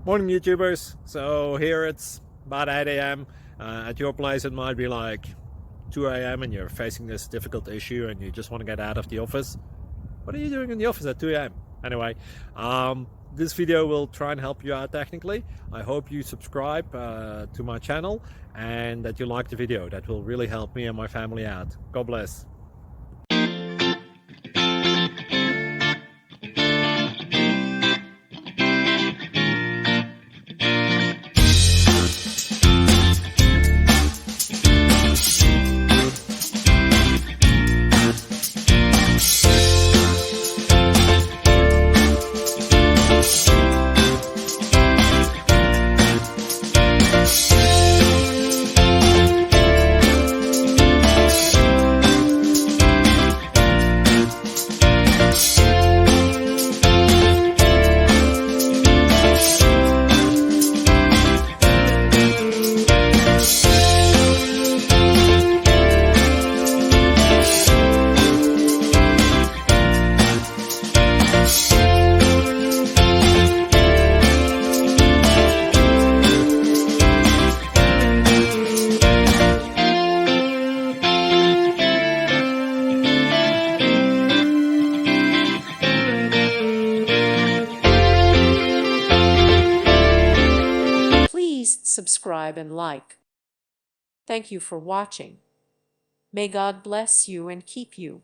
Morning YouTubers. So here it's about 8 a.m. At your place it might be like 2 a.m. and you're facing this difficult issue and you just want to get out of the office. What are you doing in the office at 2 a.m.? Anyway, this video will try and help you out technically. I hope you subscribe to my channel and that you like the video. That will really help me and my family out. God bless. Please subscribe and like. Thank you for watching. May God bless you and keep you.